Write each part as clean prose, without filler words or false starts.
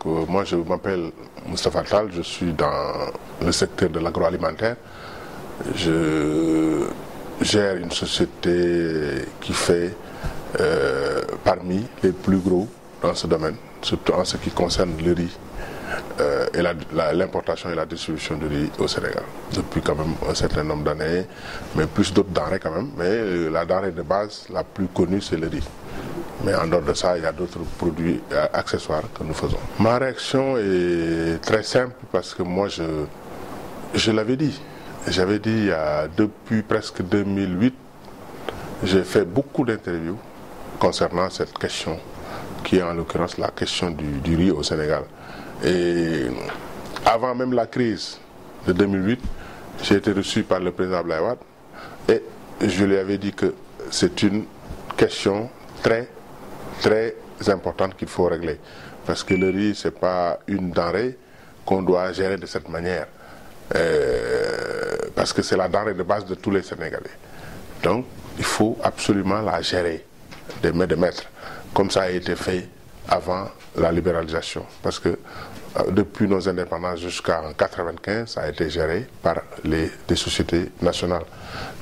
moi je m'appelle Moustapha Tall, je suis dans le secteur de l'agroalimentaire. Je gère une société qui fait parmi les plus gros dans ce domaine, surtout en ce qui concerne le riz et l'importation et la distribution de riz au Sénégal. Depuis quand même un certain nombre d'années, mais plus d'autres denrées quand même. Mais la denrée de base la plus connue, c'est le riz. Mais en dehors de ça, il y a d'autres produits accessoires que nous faisons. Ma réaction est très simple parce que moi, je l'avais dit. J'avais dit depuis presque 2008, j'ai fait beaucoup d'interviews concernant cette question, qui est en l'occurrence la question du riz au Sénégal. Et avant même la crise de 2008, j'ai été reçu par le président Abdoulaye Wade et je lui avais dit que c'est une question très importante qu'il faut régler. Parce que le riz, ce n'est pas une denrée qu'on doit gérer de cette manière. Parce que c'est la denrée de base de tous les Sénégalais. Donc, il faut absolument la gérer de main de maître, comme ça a été fait avant la libéralisation. Parce que depuis nos indépendances jusqu'en 1995, ça a été géré par des sociétés nationales.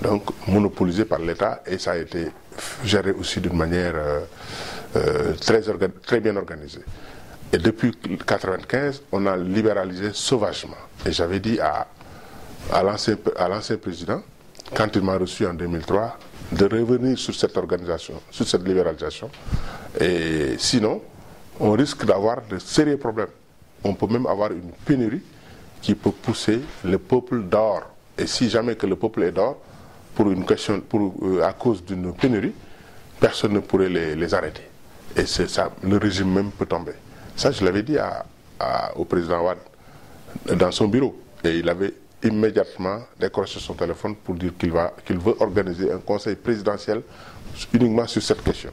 Donc, monopolisé par l'État, et ça a été géré aussi d'une manière très bien organisée. Et depuis 1995, on a libéralisé sauvagement. Et j'avais dit à l'ancien président, quand il m'a reçu en 2003, de revenir sur cette organisation, sur cette libéralisation. Et sinon, on risque d'avoir de sérieux problèmes. On peut même avoir une pénurie qui peut pousser le peuple dehors. Et si jamais que le peuple est dehors, à cause d'une pénurie, personne ne pourrait les arrêter. Et c'est ça, le régime même peut tomber. Ça, je l'avais dit au président Wade dans son bureau. Et il avait immédiatement décroché son téléphone pour dire qu'il veut organiser un conseil présidentiel uniquement sur cette question.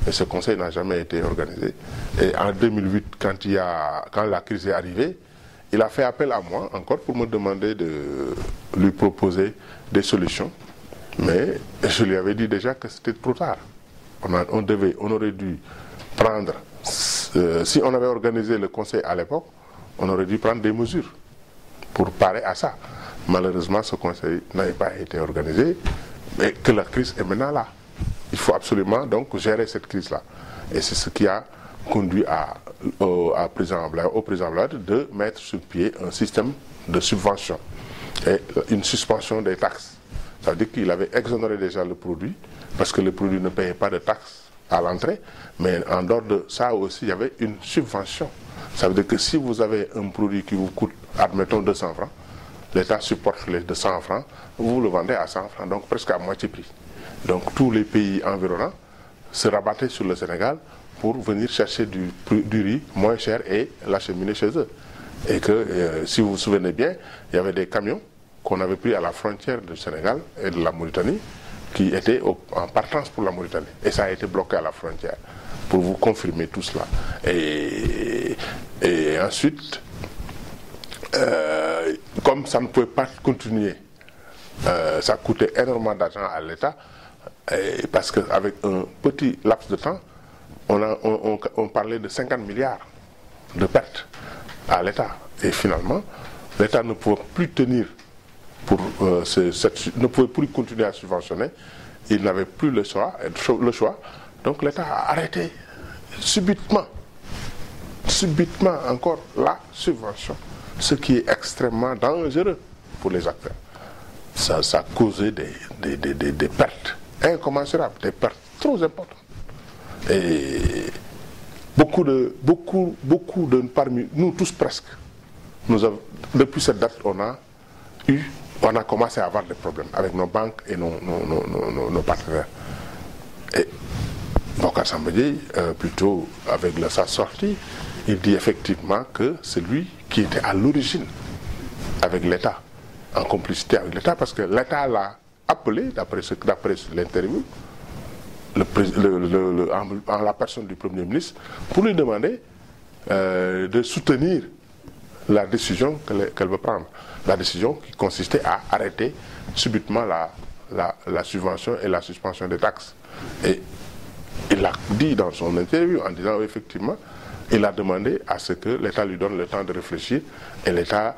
Et ce conseil n'a jamais été organisé. Et en 2008, quand la crise est arrivée, il a fait appel à moi encore pour me demander de lui proposer des solutions. Mais je lui avais dit déjà que c'était trop tard. On aurait dû prendre, si on avait organisé le conseil à l'époque, on aurait dû prendre des mesures pour parer à ça. Malheureusement, ce conseil n'avait pas été organisé, mais que la crise est maintenant là. Il faut absolument donc gérer cette crise-là. Et c'est ce qui a conduit au président Abdoulaye de mettre sur pied un système de subvention et une suspension des taxes. Ça veut dire qu'il avait exonéré déjà le produit, parce que le produit ne payait pas de taxes à l'entrée, mais en dehors de ça aussi, il y avait une subvention. Ça veut dire que si vous avez un produit qui vous coûte, admettons, 200 francs, l'État supporte les 200 francs, vous le vendez à 100 francs, donc presque à moitié prix. Donc tous les pays environnants se rabattaient sur le Sénégal pour venir chercher du riz moins cher et l'acheminer chez eux. Et que, si vous vous souvenez bien, il y avait des camions qu'on avait pris à la frontière du Sénégal et de la Mauritanie, qui étaient en partance pour la Mauritanie. Et ça a été bloqué à la frontière, pour vous confirmer tout cela. Et ensuite, comme ça ne pouvait pas continuer, ça coûtait énormément d'argent à l'État, parce qu'avec un petit laps de temps, on parlait de 50 milliards de pertes à l'État. Et finalement, l'État ne pouvait plus tenir ne pouvait plus continuer à subventionner. Il n'avait plus le choix. Donc l'État a arrêté subitement encore la subvention, ce qui est extrêmement dangereux pour les acteurs. Ça a causé des pertes incommensurables, des pertes trop importantes. Et beaucoup de parmi nous tous presque, depuis cette date, on a commencé à avoir des problèmes avec nos banques et nos partenaires. Et Bocar Sambadji, plutôt avec sa sortie, il dit effectivement que c'est lui qui était à l'origine avec l'État, en complicité avec l'État, parce que l'État l'a appelé, d'après l'interview, en la personne du Premier ministre, pour lui demander de soutenir la décision qu'elle veut prendre. La décision qui consistait à arrêter subitement la subvention et la suspension des taxes. Et il l'a dit dans son interview en disant effectivement, il a demandé à ce que l'État lui donne le temps de réfléchir. Et l'État,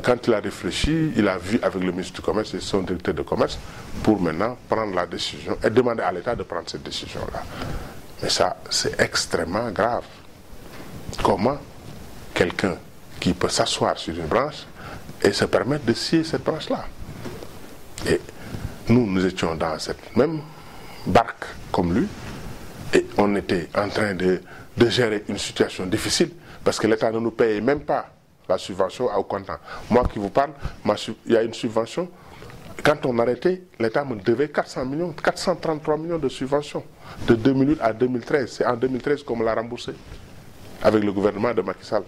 quand il a réfléchi, il a vu avec le ministre du Commerce et son directeur de commerce pour maintenant prendre la décision et demander à l'État de prendre cette décision-là. Mais ça, c'est extrêmement grave. Comment quelqu'un qui peut s'asseoir sur une branche et se permettre de scier cette branche-là? Et nous étions dans cette même barque comme lui, et on était en train de gérer une situation difficile, parce que l'État ne nous payait même pas la subvention au comptant. Moi qui vous parle, il y a une subvention, quand on arrêtait, l'État me devait 433 millions de subventions, de 2008 à 2013. C'est en 2013 qu'on me l'a remboursé, avec le gouvernement de Macky Sall.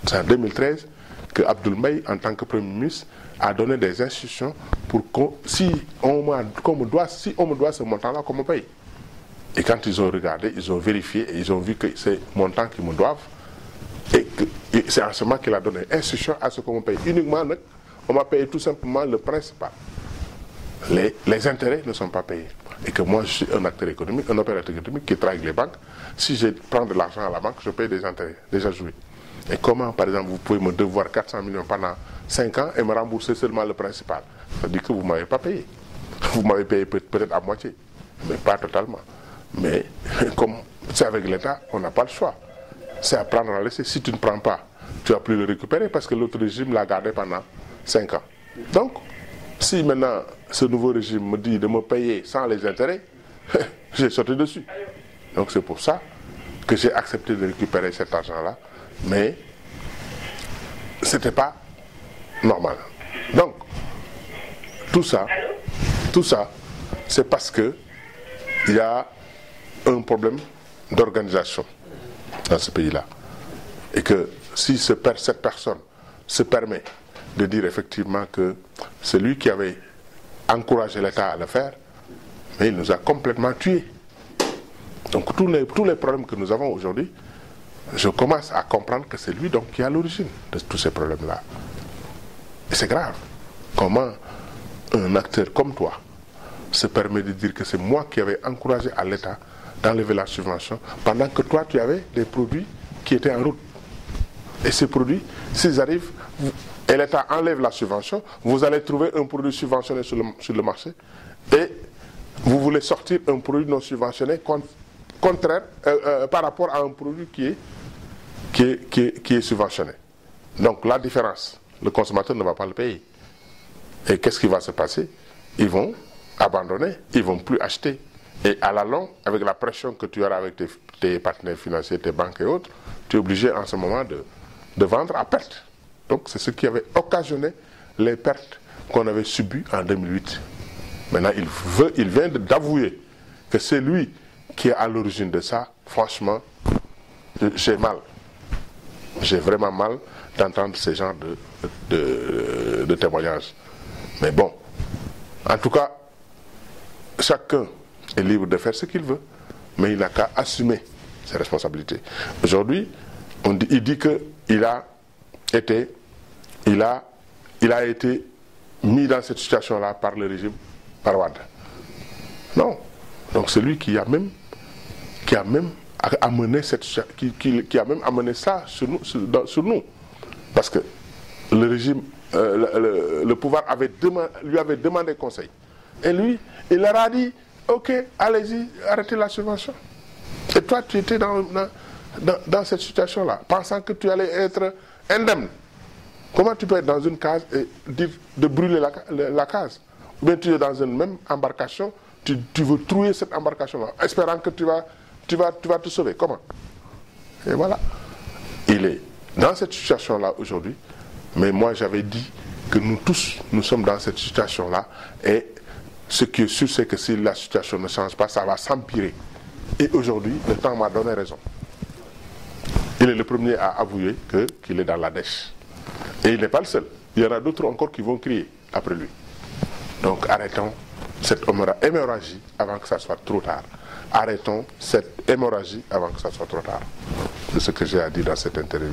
C'est en 2013 que Abdoul Mbaye, en tant que Premier ministre, a donné des instructions pour que si on me doit ce montant-là, qu'on me paye. Et quand ils ont regardé, ils ont vérifié et ils ont vu que c'est montant qu'ils me doivent. Et c'est en ce moment qu'il a donné instruction à ce qu'on me paye. Uniquement, on m'a payé tout simplement le principal. Les intérêts ne sont pas payés. Et que moi, je suis un acteur économique, un opérateur économique qui travaille avec les banques. Si je prends de l'argent à la banque, je paye des intérêts déjà joués. Et comment, par exemple, vous pouvez me devoir 400 millions pendant 5 ans et me rembourser seulement le principal? Ça veut dire que vous ne m'avez pas payé. Vous m'avez payé peut-être à moitié, mais pas totalement. Mais comme c'est avec l'État, on n'a pas le choix. C'est à prendre à laisser. Si tu ne prends pas, tu vas plus le récupérer parce que l'autre régime l'a gardé pendant 5 ans. Donc, si maintenant ce nouveau régime me dit de me payer sans les intérêts, j'ai sauté dessus. Donc c'est pour ça que j'ai accepté de récupérer cet argent-là. Mais ce n'était pas normal. Donc, tout ça, c'est parce que il y a un problème d'organisation dans ce pays-là. Et que si cette personne se permet de dire effectivement que c'est lui qui avait encouragé l'État à le faire, mais il nous a complètement tués. Donc tous les problèmes que nous avons aujourd'hui, je commence à comprendre que c'est lui donc qui est à l'origine de tous ces problèmes-là. Et c'est grave. Comment un acteur comme toi se permet de dire que c'est moi qui avais encouragé à l'État d'enlever la subvention, pendant que toi tu avais des produits qui étaient en route. Et ces produits, s'ils arrivent, et l'État enlève la subvention, vous allez trouver un produit subventionné sur le marché, et vous voulez sortir un produit non subventionné contraire par rapport à un produit qui est subventionné. Donc la différence, le consommateur ne va pas le payer. Et qu'est-ce qui va se passer? Ils vont abandonner, ils ne vont plus acheter. Et à la longue, avec la pression que tu auras avec tes partenaires financiers, tes banques et autres, tu es obligé en ce moment de vendre à perte. Donc c'est ce qui avait occasionné les pertes qu'on avait subies en 2008. Maintenant, il vient d'avouer que c'est lui qui est à l'origine de ça. Franchement, j'ai mal. J'ai vraiment mal d'entendre ce genre de témoignages. Mais bon, en tout cas, chacun est libre de faire ce qu'il veut, mais il n'a qu'à assumer ses responsabilités. Aujourd'hui, il dit qu'il a été mis dans cette situation-là par le régime, par Wade. Non. Donc c'est lui qui a même amené ça sur nous. Parce que le régime, le pouvoir lui avait demandé conseil. Et lui, il leur a dit, ok, allez-y, arrêtez la subvention. Et toi, tu étais dans cette situation-là, pensant que tu allais être indemne. Comment tu peux être dans une case et dire de brûler la case? Ou bien tu es dans une même embarcation, tu veux trouiller cette embarcation-là, espérant que tu vas te sauver. Comment? Et voilà. Il est dans cette situation-là aujourd'hui, mais moi j'avais dit que nous tous, nous sommes dans cette situation-là, et ce qui est sûr, c'est que si la situation ne change pas, ça va s'empirer. Et aujourd'hui, le temps m'a donné raison. Il est le premier à avouer qu'il est dans la dèche. Et il n'est pas le seul. Il y en a d'autres encore qui vont crier après lui. Donc arrêtons cette hémorragie avant que ça soit trop tard. Arrêtons cette hémorragie avant que ça soit trop tard. C'est ce que j'ai à dire dans cette interview.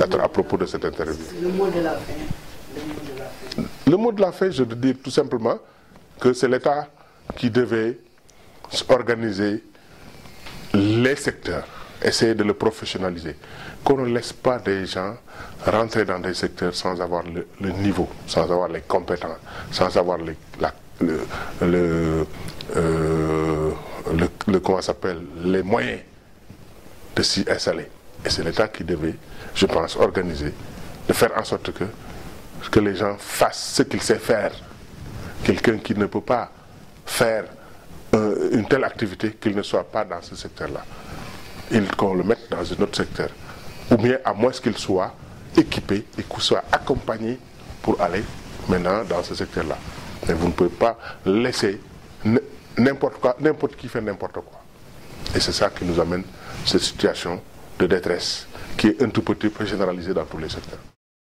À propos de cette interview. Le mot de la fin. Le mot de la fin, je veux dire tout simplement que c'est l'État qui devait organiser les secteurs essayer de le professionnaliser. Qu'on ne laisse pas des gens rentrer dans des secteurs sans avoir le niveau, sans avoir les compétences, sans avoir comment s'appelle, les moyens de s'y installer. Et c'est l'État qui devait, je pense, organiser, de faire en sorte que les gens fassent ce qu'ils savent faire. Quelqu'un qui ne peut pas faire une telle activité, qu'il ne soit pas dans ce secteur-là. Qu'on le mette dans un autre secteur. Ou bien à moins qu'il soit équipé et qu'il soit accompagné pour aller maintenant dans ce secteur-là. Mais vous ne pouvez pas laisser n'importe qui faire n'importe quoi. Et c'est ça qui nous amène cette situation de détresse qui est un tout petit peu généralisée dans tous les secteurs.